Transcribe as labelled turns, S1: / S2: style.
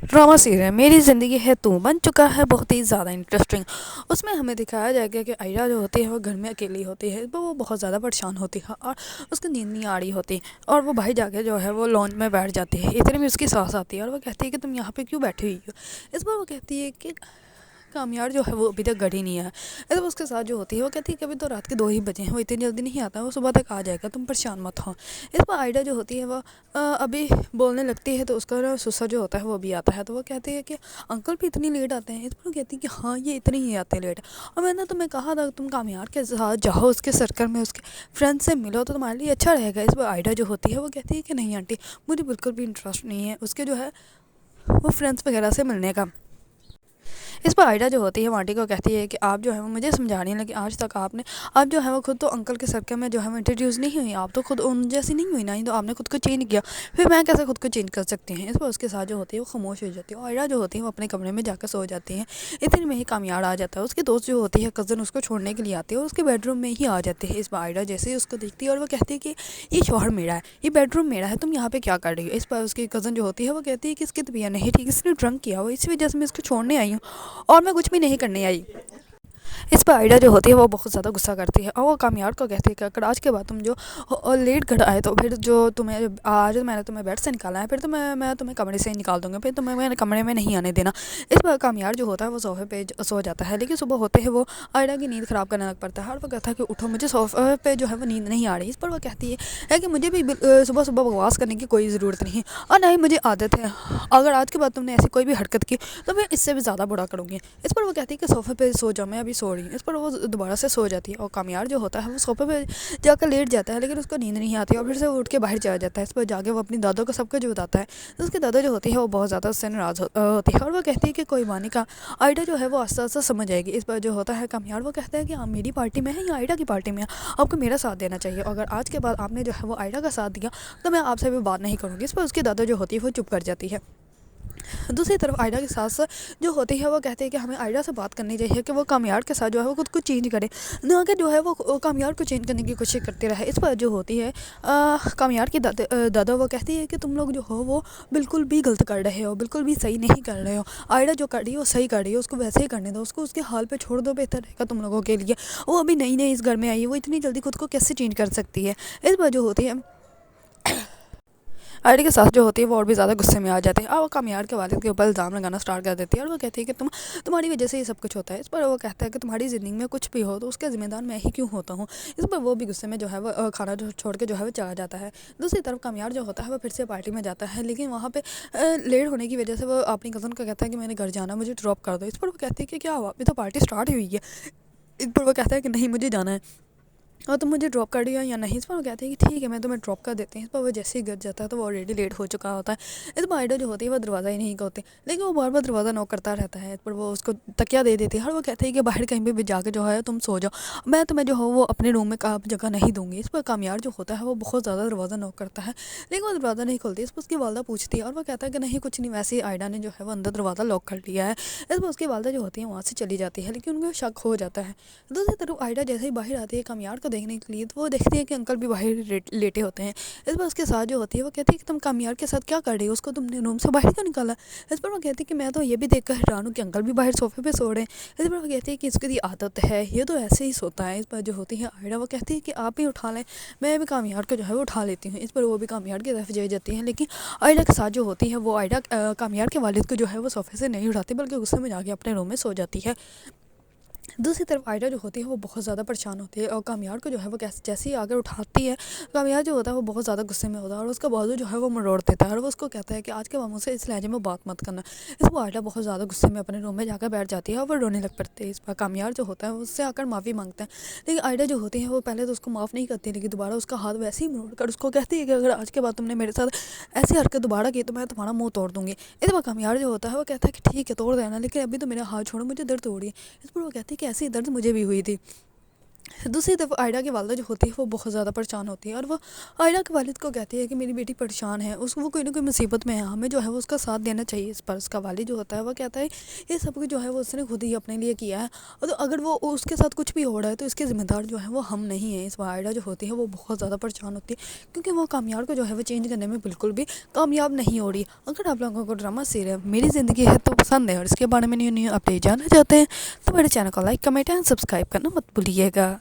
S1: Drama serial मेरी ज़िंदगी है तू बन चुका है बहुत ही ज़्यादा इंटरेस्टिंग। उसमें हमें दिखाया जाएगा कि आयरा जो होती है वो घर में अकेली होती है, तो वो बहुत ज़्यादा परेशान होती है और उसको नींद नहीं आ रही होती। और वो भाई जाके जो है वो लॉन्च में बैठ जाती है। इतने में उसकी सास आती है और वो कहती है कि तुम यहाँ पे क्यों बैठी हुई हो। इस पर वो कहती है कि कामयाब जो है वो अभी तक घर ही नहीं आया। तो उसके साथ जो होती है वो कहती है कि अभी तो रात के 2 ही बजे हैं, वो इतनी जल्दी नहीं आता, वो सुबह तक आ जाएगा, तुम परेशान मत हो। इस पर आयडा जो होती है वो अभी बोलने लगती है, तो उसका ना ससुर जो होता है वो भी आता है। तो वो कहती है कि अंकल भी इतनी लेट आते हैं। इस पर वो कहती है कि हाँ ये इतने ही आते हैं लेट। और मैंने तुम्हें कहा था तुम कामयाब के साथ जाओ, उसके सर्कल में उसके फ्रेंड से मिलो तो तुम्हारे लिए अच्छा रहेगा। इस पर आयडा जो होती है वो कहती है कि नहीं आंटी, मुझे बिल्कुल भी इंटरेस्ट नहीं है उसके जो है वो फ्रेंड्स वगैरह से मिलने का। इस पर आयडा जो होती है वो आंटी को कहती है कि आप जो है वो मुझे समझा रही हैं, लेकिन आज तक आप जो है वो खुद तो अंकल के सर्कल में जो है वो इंट्रोड्यूस नहीं हुई, आप तो खुद उन जैसी नहीं हुई ना, ही तो आपने खुद को चेंज किया, फिर मैं कैसे खुद को चेंज कर सकती हैं। इस पर उसके साथ जो होती है वो खामोश हो जाती है और आयडा जो होती है वो अपने कमरे में जाकर सो जाती है। इतने में ही कामयाब आ जाता है, उसकी दोस्त जो होती है कज़न उसको छोड़ने के लिए आती है और उसके बेडरूम में ही आ जाती है। इस पर आयडा जैसे ही उसको देखती है और वो कहती है कि ये शौहर मेरा है, ये बेडरूम मेरा है, तुम यहाँ पे क्या कर रही हो। इस पर उसकी कज़न जो होती है वो कहती है कि इसकी तबीयत नहीं ठीक, इसने ड्रंक किया हो, इसी वजह से मैं इसको छोड़ने आई हूँ और मैं कुछ भी नहीं करने आई। इस पर आयडा जो होती है वो बहुत ज़्यादा गुस्सा करती है और वो कामयाब को कहती है कि अगर आज के बाद तुम जो लेट घर आए तो फिर जो तुम्हें आज मैंने तुम्हें बेड से निकाला है, फिर तो मैं तुम्हें कमरे से ही निकाल दूंगा, फिर तुम्हें मैंने कमरे में नहीं आने देना। इस पर कामयाब जो होता है वो सोफे पे सो जाता है, लेकिन सुबह होते हैं वो आयडा की नींद ख़राब करने लग पड़ता है और वो कहता है कि उठो, मुझे सोफे पे जो है वो नींद नहीं आ रही। इस पर वो कहती है कि मुझे भी सुबह सुबह बकवास करने की कोई ज़रूरत नहीं और ना ही मुझे आदत है, अगर आज के बाद तुमने ऐसी कोई भी हरकत की तो मैं इससे भी ज़्यादा बुरा करूँगी। इस पर वो कहती है कि सोफे पे सो जाओ, मैं अभी सो रही हूँ। इस पर वो दोबारा से सो जाती है और कामयाब जो होता है वो सोफे पे जाकर लेट जाता है, लेकिन उसको नींद नहीं आती और फिर से वो उठ के बाहर चला जाता है। इस पर जाके वो अपनी दादों को सब कुछ बताता है, तो उसकी दादा जो होती है वो बहुत ज़्यादा उससे नाराज़ होती है और वो कहती है कि कोई बात नहीं का आयडा जो है वो आस्ता आस्ता समझ आएगी। इस पर जो होता है कामयाब वो कहता है कि आप मेरी पार्टी में है या आयडा की पार्टी में है, आपको मेरा साथ देना चाहिए, अगर आज के बाद आपने जो है वो आयडा का साथ दिया तो मैं आपसे भी बात नहीं करूँगी। इस पर उसकी दादा जो होती है वो चुप कर जाती है। दूसरी तरफ आयडा के साथ जो होती है वो कहते हैं कि हमें आयडा से बात करनी चाहिए कि वो कामयाब के साथ जो है वो खुद को चेंज करे, ना कि जो है वो कामयाब को चेंज करने की कोशिश करते रहे। इस पर जो होती है कामयाब की दादा वो कहती है कि तुम लोग जो हो वो बिल्कुल भी गलत कर रहे हो, बिल्कुल भी सही नहीं कर रहे हो, आयडा जो कर रही है वो सही कर रही है, उसको वैसे ही करने दो, उसको उसके हाल पे छोड़ दो, बेहतर रहेगा तुम लोगों के लिए। वो अभी नई नई इस घर में आई है, वो इतनी जल्दी खुद को कैसे चेंज कर सकती है। इस पर जो होती है आयडा के साथ जो होती है वो और भी ज़्यादा गुस्से में आ जाती है और वो कामयाब के वालिद के ऊपर इल्ज़ाम लगाना स्टार्ट कर देती है और वो कहती है कि तुम्हारी वजह से ये सब कुछ होता है। इस पर वो कहता है कि तुम्हारी ज़िंदगी में कुछ भी हो तो उसका ज़िम्मेदार मैं ही क्यों होता हूँ। इस पर वो भी गुस्से में जो है वो खाना जो छोड़ के जो है वो चला जाता है। दूसरी तरफ कामयाब जो होता है वो फिर से पार्टी में जाता है, लेकिन वहाँ पे लेट होने की वजह से वो अपनी कज़न को कहता है कि मैंने घर जाना, मुझे ड्रॉप कर दो। इस पर वो कहती है कि क्या हुआ, अभी तो पार्टी स्टार्ट ही हुई है। इस पर वो कहता है कि नहीं मुझे जाना है और तुम मुझे ड्रॉप कर दिया या नहीं। इस पर वो कहते हैं कि ठीक है मैं तुम्हें ड्रॉप कर देते हैं। इस पर वो जैसे ही घर जाता है तो वो ऑलरेडी लेट हो चुका होता है। इस पर आयडा जो होती है वो दरवाज़ा ही नहीं खोलती, लेकिन वो बार बार दरवाज़ा नॉक करता रहता है। इस पर वो उसको तकिया दे देती है और वो कहते हैं कि बाहर कहीं भी जाके जो है तुम सो जाओ, मैं तुम्हें जो हो वो अपने रूम में जगह नहीं दूंगी। इस पर कामयाब जो होता है वो बहुत ज़्यादा दरवाज़ा नॉक करता है, लेकिन वो दरवाज़ा नहीं खोलती। इस पर उसकी वालदा पूछती है और वो कहता है कि नहीं कुछ नहीं, वैसे ही आयडा ने जो है वो अंदर दरवाज़ा लॉक कर लिया है। इस पर उसकी वालदा जो होती है वहाँ से चली जाती है, लेकिन उनको शक हो जाता है। दूसरी तरफ आयडा जैसे ही बाहर आती है कामयाब को देखने के लिए, तो वो देखती है कि अंकल भी बाहर लेटे होते हैं। इस पर उसके साथ जो होती है वो कहती है कि तुम कामयाब के साथ क्या कर रही हो, उसको तुमने रूम से बाहर क्यों निकाला। इस पर वो कहती है कि मैं तो ये भी देखकर हैरान हूँ कि अंकल भी बाहर सोफे पे सो रहे हैं। इस पर वो कहती है कि इसकी आदत है, ये तो ऐसे ही सोता है। इस पर जो होती है आयडा वो कहती है कि आप ही उठा लें, मैं भी कामयाब को जो है वो उठा लेती हूँ। इस पर वो भी कामयाब की तरफ जाती है, लेकिन आयडा के साथ जो होती है वो आयडा कामयाब के वालिद को जो है वो सोफे से नहीं उठाती, बल्कि गुस्से में जाके अपने रूम में सो जाती है। दूसरी तरफ आयडा जो होती है वो बहुत ज़्यादा परेशान होती है और कामयाब को जो है वो कैसे जैसे ही आकर उठाती है, कामयाब जो होता है वो बहुत ज़्यादा गुस्से में होता है और उसका बाजू जो है वो मरोड़ देता है और वो उसको कहता है कि आज के बाद मुझसे इस लहजे में बात मत करना। इस पर आयडा बहुत ज़्यादा गुस्से में अपने रूम में जाकर बैठ जाती है और वो रोने लग पड़ती है। इस पर कामयाब जो होता है वो उससे आकर माफ़ी मांगता है, लेकिन आयडा जो होती है वो पहले तो उसको माफ़ नहीं करती, लेकिन दोबारा उसका हाथ वैसे ही मरोड़ कर उसको कहती है कि अगर आज के बाद तुमने मेरे साथ ऐसी हरकत दोबारा की तो मैं तुम्हारा मुँह तोड़ दूँगी। इस पर कामयाब जो होता है वो कहता है कि ठीक है तोड़ देना, लेकिन अभी तो मेरा हाथ छोड़ो, मुझे दर्द हो रही है। इस पर वो कहती है कि ऐसी दर्द मुझे भी हुई थी। دوسری طرف آئرہ کی والدہ جو ہوتی ہے وہ بہت زیادہ پریشان ہوتی ہے، اور وہ آئرہ کے والد کو کہتی ہے کہ میری بیٹی پریشان ہے، اس وہ کوئی نہ کوئی مصیبت میں ہے، ہمیں جو ہے وہ اس کا ساتھ دینا چاہیے۔ اس پر اس کا والد جو ہوتا ہے وہ کہتا ہے یہ سب کچھ جو ہے وہ اس نے خود ہی اپنے لیے کیا ہے، اور تو اگر وہ اس کے ساتھ کچھ بھی ہو رہا ہے تو اس کے ذمہ دار جو ہے وہ ہم نہیں ہیں۔ اس پر آئرہ جو ہوتی ہے وہ بہت زیادہ پریشان ہوتی ہے، کیونکہ وہ کامیار کو جو ہے وہ چینج کرنے میں بالکل بھی کامیاب نہیں ہو رہی۔ اگر آپ لوگوں کو ڈرامہ سیریل میری زندگی ہے تو پسند ہے اور اس کے بارے میں نیو اپڈیٹ جاننا چاہتے ہیں تو میرے چینل کو لائک کمنٹ اینڈ سبسکرائب کرنا مت بھولیے گا۔